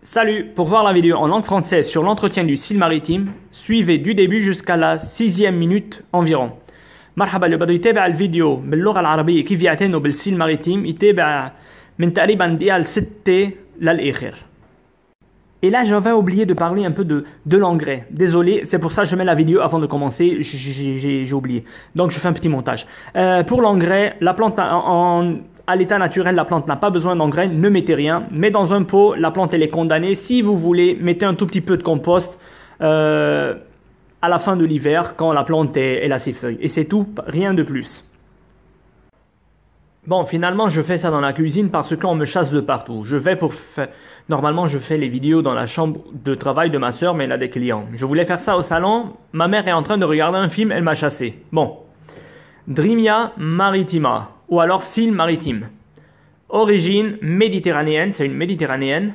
Salut, pour voir la vidéo en langue française sur l'entretien du style maritime, suivez du début jusqu'à la 6e minute environ. مرحبا اللي بده يتابع الفيديو باللغة العربية كيف يعتنوا بالستيل ماريتيم يتابع من تقريبا دقيقة ل6 للآخر. Et là, j'avais oublié de parler un peu de l'engrais. Désolé, c'est pour ça que je mets la vidéo avant de commencer. J'ai oublié. Donc, je fais un petit montage. Pour l'engrais, la plante à l'état naturel, la plante n'a pas besoin d'engrais. Ne mettez rien. Mais dans un pot, la plante, elle est condamnée. Si vous voulez, mettez un tout petit peu de compost à la fin de l'hiver, quand la plante elle a ses feuilles. Et c'est tout, rien de plus. Bon, finalement, je fais ça dans la cuisine parce qu'on me chasse de partout. Normalement, je fais les vidéos dans la chambre de travail de ma soeur, mais elle a des clients. Je voulais faire ça au salon. Ma mère est en train de regarder un film, elle m'a chassé. Bon. Drimia maritima, ou alors style maritime. Origine méditerranéenne, c'est une méditerranéenne.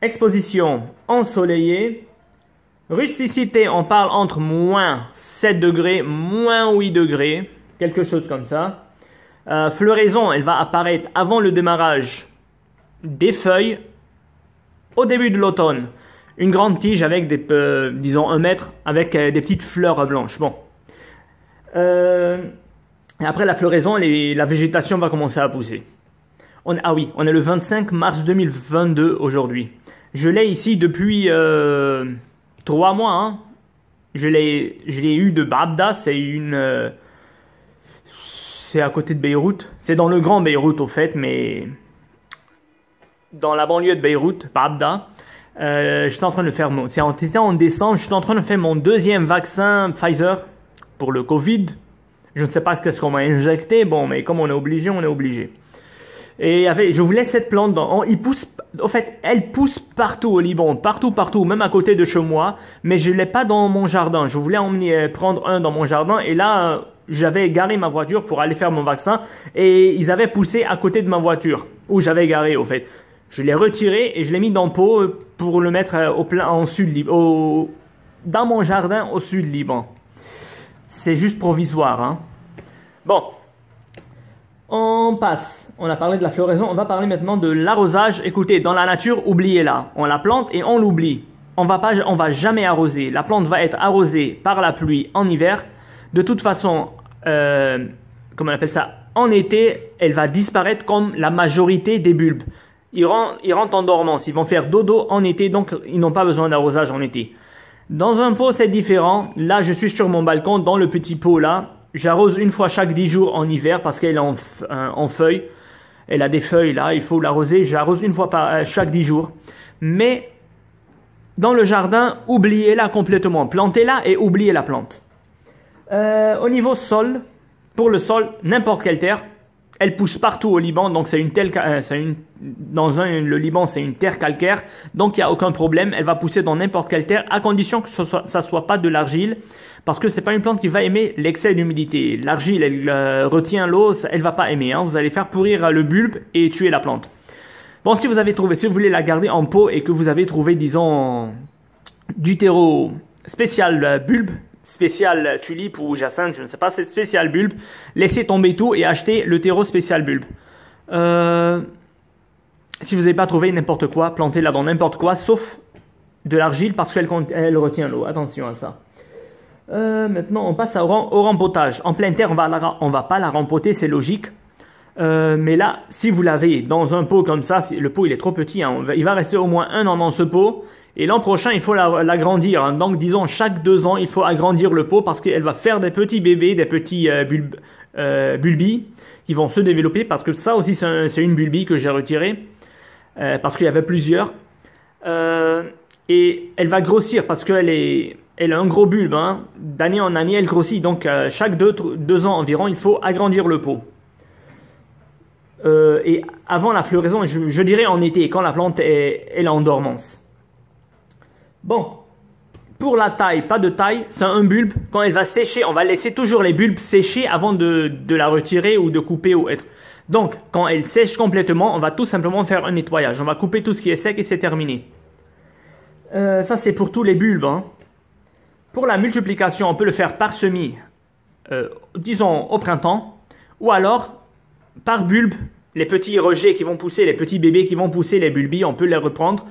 Exposition ensoleillée. Rusticité, on parle entre moins 7 degrés, moins 8 degrés. Quelque chose comme ça. Floraison, elle va apparaître avant le démarrage des feuilles au début de l'automne. Une grande tige avec disons 1 mètre avec des petites fleurs blanches. Bon. Après la floraison, la végétation va commencer à pousser. Ah oui, on est le 25 mars 2022 aujourd'hui. Je l'ai ici depuis 3 mois. Hein. Je l'ai eu de Babda, c'est à côté de Beyrouth. C'est dans le grand Beyrouth au fait, mais dans la banlieue de Beyrouth, Babda. J'étais en train de faire c'était en décembre, j'étais en train de faire mon 2e vaccin Pfizer pour le Covid. Je ne sais pas ce qu'on m'a injecté, bon, mais comme on est obligé, on est obligé. Et je voulais cette plante, au fait, elle pousse partout au Liban, partout, même à côté de chez moi, mais je ne l'ai pas dans mon jardin. Je voulais prendre un dans mon jardin, et là, j'avais garé ma voiture pour aller faire mon vaccin, et ils avaient poussé à côté de ma voiture, où j'avais garé, au fait. Je l'ai retiré, et je l'ai mis dans le pot pour le mettre dans mon jardin au sud Liban. C'est juste provisoire, hein. Bon. On passe. On a parlé de la floraison. On va parler maintenant de l'arrosage. Écoutez, dans la nature, oubliez-la. On la plante et on l'oublie. On va jamais arroser. La plante va être arrosée par la pluie en hiver. De toute façon, comment on appelle ça? En été, elle va disparaître comme la majorité des bulbes. Ils rentrent en dormance. Ils vont faire dodo en été, donc ils n'ont pas besoin d'arrosage en été. Dans un pot, c'est différent. Là, je suis sur mon balcon, dans le petit pot là. J'arrose une fois chaque 10 jours en hiver parce qu'elle est en feuilles. Elle a des feuilles là, il faut l'arroser. J'arrose une fois chaque 10 jours. Mais dans le jardin, oubliez-la complètement. Plantez-la et oubliez la plante. Au niveau sol, pour le sol, n'importe quelle terre. Elle pousse partout au Liban, donc le Liban c'est une terre calcaire, donc il n'y a aucun problème. Elle va pousser dans n'importe quelle terre, à condition que ça soit pas de l'argile, parce que c'est pas une plante qui va aimer l'excès d'humidité. L'argile, elle retient l'eau, elle va pas aimer. Hein. Vous allez faire pourrir le bulbe et tuer la plante. Bon, si vous voulez la garder en pot et que vous avez trouvé, disons, du terreau spécial bulbe, spécial tulipe ou jacinthe, je ne sais pas, c'est spécial bulbe. Laissez tomber tout et achetez le terreau spécial bulbe. Si vous n'avez pas trouvé n'importe quoi, plantez-la dans n'importe quoi, sauf de l'argile parce qu'elle retient l'eau. Attention à ça. Maintenant, on passe au rempotage. En pleine terre, on va pas la rempoter, c'est logique. Mais là, si vous l'avez dans un pot comme ça, le pot il est trop petit, hein, il va rester au moins 1 an dans ce pot. Et l'an prochain, il faut l'agrandir. Hein. Donc, disons, chaque 2 ans, il faut agrandir le pot parce qu'elle va faire des petits bébés, des petits bulbis qui vont se développer. Parce que ça aussi, c'est une bulbie que j'ai retirée parce qu'il y avait plusieurs. Et elle va grossir parce qu'elle a un gros bulbe. Hein. D'année en année, elle grossit. Donc, chaque 2 ans environ, il faut agrandir le pot. Et avant la floraison, je dirais en été, quand la plante elle est en dormance. Bon, pour la taille, pas de taille, c'est un bulbe. Quand elle va sécher, on va laisser toujours les bulbes sécher avant de la retirer ou de couper ou être. Donc, quand elle sèche complètement, on va tout simplement faire un nettoyage. On va couper tout ce qui est sec et c'est terminé. Ça, c'est pour tous les bulbes. Hein. Pour la multiplication, on peut le faire par semis, disons au printemps, ou alors par bulbe les petits rejets qui vont pousser, les petits bébés qui vont pousser, les bulbes, on peut les reprendre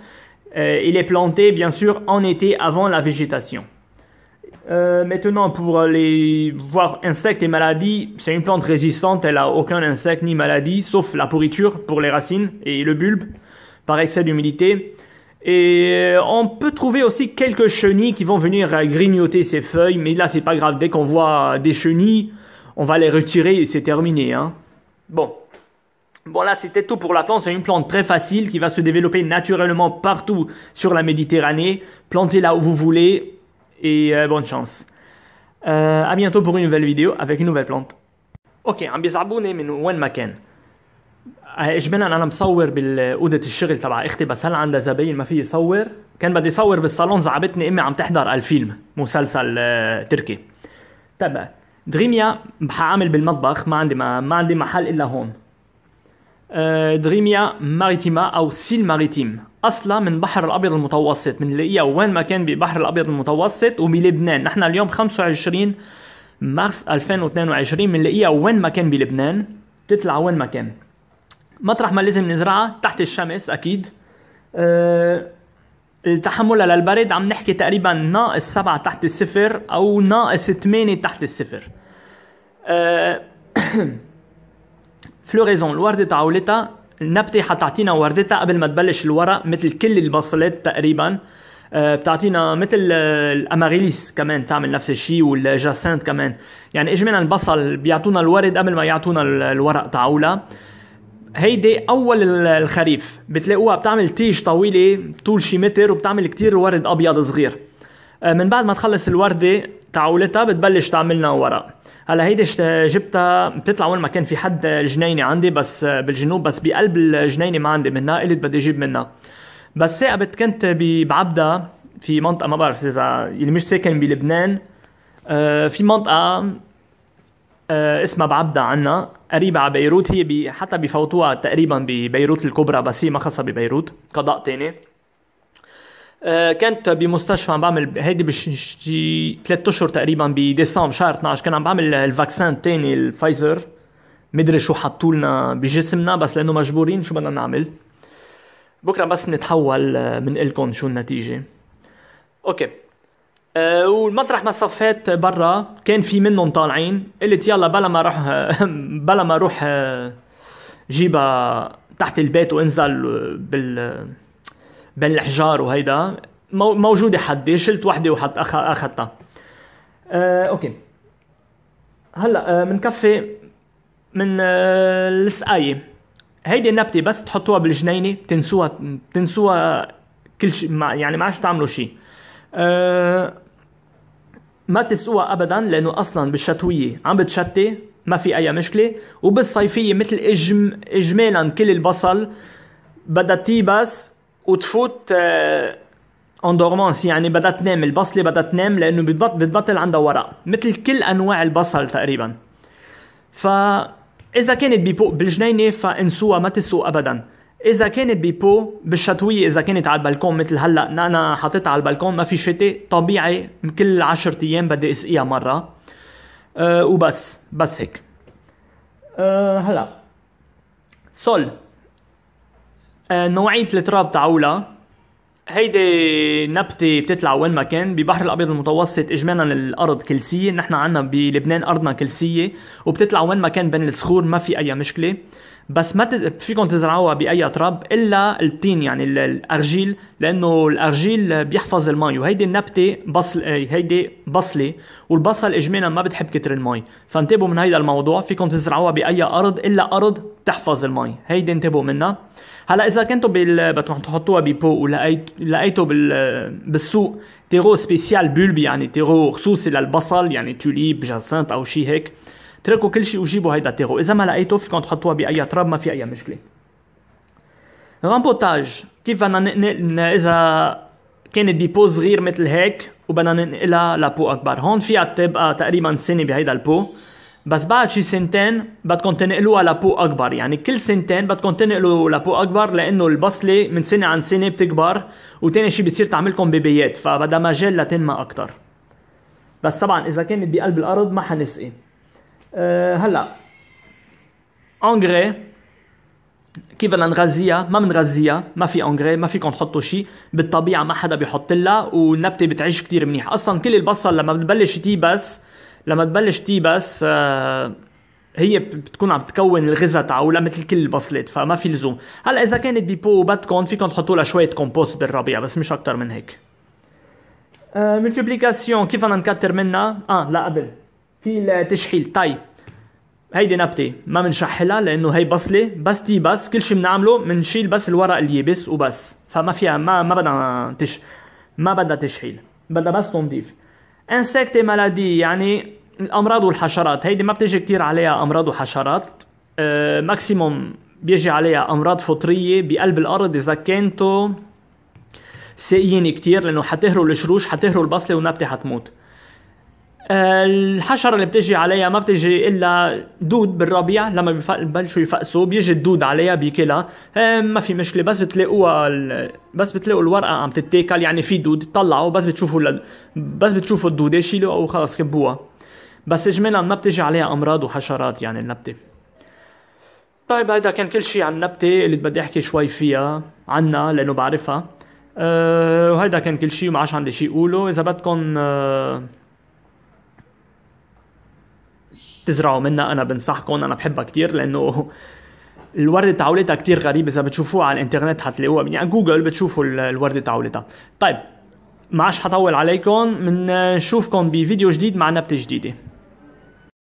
et les planter bien sûr en été avant la végétation. Maintenant pour les insectes et maladies, c'est une plante résistante, elle n'a aucun insecte ni maladie sauf la pourriture pour les racines et le bulbe par excès d'humidité. Et on peut trouver aussi quelques chenilles qui vont venir grignoter ces feuilles, mais là c'est pas grave, dès qu'on voit des chenilles, on va les retirer et c'est terminé. Hein. Bon, là c'était tout pour la plante, c'est une plante très facile qui va se développer naturellement partout sur la Méditerranée. Plantez-la où vous voulez et bonne chance. À bientôt pour une nouvelle vidéo avec une nouvelle plante. Ok, عم بيزعبوني من وين ما كان. اجمالا انا مصور باوضه الشغل تبع اختي بس هلا عندها زباين ما في صور. كان بدي صور بالصالون زعبتني امي عم تحضر الفيلم مسلسل تركي. طيب دريميا حاعمل بالمطبخ ما عندي محل الا هون. دريميا ماريتيما او سيل ماريتيم اصلا من بحر الابيض المتوسط، بنلاقيها وين ما كان ببحر الابيض المتوسط وبلبنان. نحن اليوم 25 مارس 2022 بنلاقيها وين ما كان بلبنان، بتطلع وين ما كان. مطرح ما لازم نزرعها تحت الشمس اكيد. التحمل للبرد عم نحكي تقريبا -7 تحت الصفر او -8 تحت الصفر. فلوريزون الوردة تعولتها، النبتة حتعطينا وردتها قبل ما تبلش الورق مثل كل البصلات تقريبا. بتعطينا مثل الاماريليس كمان تعمل نفس الشيء والجاسنت كمان. يعني اجمالا البصل بيعطونا الورد قبل ما يعطونا الورق تعولها. هيدي اول الخريف بتلاقوها بتعمل تيج طويله طول شي متر وبتعمل كتير ورد ابيض صغير. من بعد ما تخلص الورده تعولتها بتبلش تعملنا ورق. هلا هيدي جبتها بتطلع وين ما كان في حد الجنينه عندي بس بالجنوب، بس بقلب الجنينه ما عندي منها، قلت بدي اجيب منها. بس ثاقبت كنت بعبدا في منطقه ما بعرف اذا اللي مش ساكن بلبنان في منطقه اسمها بعبدا عنا قريبة على بيروت. هي حتى بفوتوها تقريبا ببيروت الكبرى بس هي ما خاصة ببيروت، قضاء تاني. كنت بمستشفى عم بعمل هيدي بشي 3 اشهر تقريبا بديسمبر شهر 12 كان عم بعمل الفاكسين الثاني الفايزر. مدري شو حطوا لنا بجسمنا بس لانه مجبورين شو بدنا نعمل. بكره بس نتحول من لكم شو النتيجة. اوكي. والمطرح ما صفيت برا كان في منهم طالعين، قلت يلا بلا ما اروح جيبها تحت البيت وانزل بين الحجار وهيدا موجوده حدي، شلت وحده اخذتها. اوكي هلا بنكفي من السقايه. هيدي النبته بس تحطوها بالجنينه تنسوها كل شيء، يعني ما عادش تعملوا شيء. ما تسقوها ابدا لانه اصلا بالشتويه عم بتشتي ما في اي مشكله، وبالصيفيه مثل اجمالا كل البصل بدها تيبس وتفوت اندورمانس، يعني بدها تنام البصله، بدها تنام لانه بتبطل عندها ورق مثل كل انواع البصل تقريبا. فاذا كانت ببوق بالجنينه فانسوها ما تسقوا ابدا. اذا كانت ببو بالشتويه، اذا كانت على البلكون مثل هلا انا حاططها على البلكون ما في شتاء طبيعي كل 10 ايام بدي اسقيها مره. وبس هيك. هلا سول نوعيه التراب تعولها. هيدي نبته بتطلع وين ما كان ببحر الابيض المتوسط. اجمالا الارض كلسيه، نحن عنا بلبنان ارضنا كلسيه وبتطلع وين ما كان بين الصخور ما في اي مشكله. بس ما فيكم تزرعوها باي تراب الا الطين يعني الارجيل، لانه الارجيل بيحفظ المي. وهيدي النبته هيدي بصله، والبصل اجمالا ما بتحب كتر المي، فانتبهوا من هيدا الموضوع. فيكم تزرعوها باي ارض الا ارض تحفظ المي، هيدي انتبهوا منها. هلا اذا كنتوا بدكم تحطوها ببو ولقيتوا بالسوق تيرو سبيسيال بولب، يعني تيرو خصوصي للبصل، يعني توليب جاسنت او شيء هيك، اتركوا كل شيء وجيبوا هيدا التيرو. اذا ما لقيتوا فيكم تحطوها باي تراب ما في اي مشكله. رامبوتاج كيف بدنا ننقل اذا كانت ببو صغير مثل هيك وبدنا ننقلها لبو اكبر. هون فيها تبقى تقريبا سنه بهيدا البو، بس بعد شي سنتين بدكم تنقلوها لبو اكبر. يعني كل سنتين بدكم تنقلوا لبو اكبر، لانه البصله من سنه عن سنه بتكبر، وتاني شي بتصير تعملكم بيبيات، فبدها مجال لتنمى اكتر. بس طبعا اذا كانت بقلب الارض ما حنسقي. هلا انغري كيف بدنا نغذيها؟ ما بنغذيها، ما في انغري، ما فيكم تحطوا شيء، بالطبيعه ما حدا بيحط لها، والنبته بتعيش كتير منيح. اصلا كل البصل لما بتبلش تيبس هي بتكون عم تكون الغذاء تاعها مثل كل البصلات، فما في لزوم. هلا اذا كانت بيبو بدكم فيكم تحطوا لها شويه كومبوست بالربيع، بس مش اكتر من هيك. ملتيبليكاسيون كيف بدنا نكتر منها؟ لا قبل في التشحيل. طيب هيدي نبته ما بنشحلها لانه هي بصله، بس تيبس كل شيء بنعمله بنشيل بس الورق اليابس وبس، فما فيها ما بدها تشحيل، بدها بس تنظيف. انسكت مالادي يعني الامراض والحشرات، هيدي ما بتجي كتير عليها امراض وحشرات، ماكسيموم بيجي عليها امراض فطريه بقلب الارض اذا كنتوا ساقيين كتير، لانه حتهروا الشروش، حتهروا البصله والنبته حتموت. الحشرة اللي بتجي عليها ما بتجي إلا دود بالربيع، لما ببلشوا يفقسوا بيجي الدود عليها بيكلها، ما في مشكلة. بس بتلاقوا الورقة عم تتاكل يعني في دود، طلعوا بس بتشوفوا الدودة شيلوا أو خلص كبوها. بس إجمالا ما بتجي عليها أمراض وحشرات يعني النبتة. طيب هذا كان كل شيء عن النبتة اللي بدي أحكي شوي فيها عنها لأنه بعرفها. وهذا كان كل شيء وما عادش عندي شيء أقوله. إذا بدكم تزرعوا منها انا بنصحكم، انا بحبها كتير لانه الوردة تعولتها كتير غريبة، اذا بتشوفوها على الانترنت حتلاقوها، يعني جوجل بتشوفوا الوردة تعولتها. طيب ما عادش حطول عليكم، بنشوفكم بفيديو جديد مع نبتة جديدة.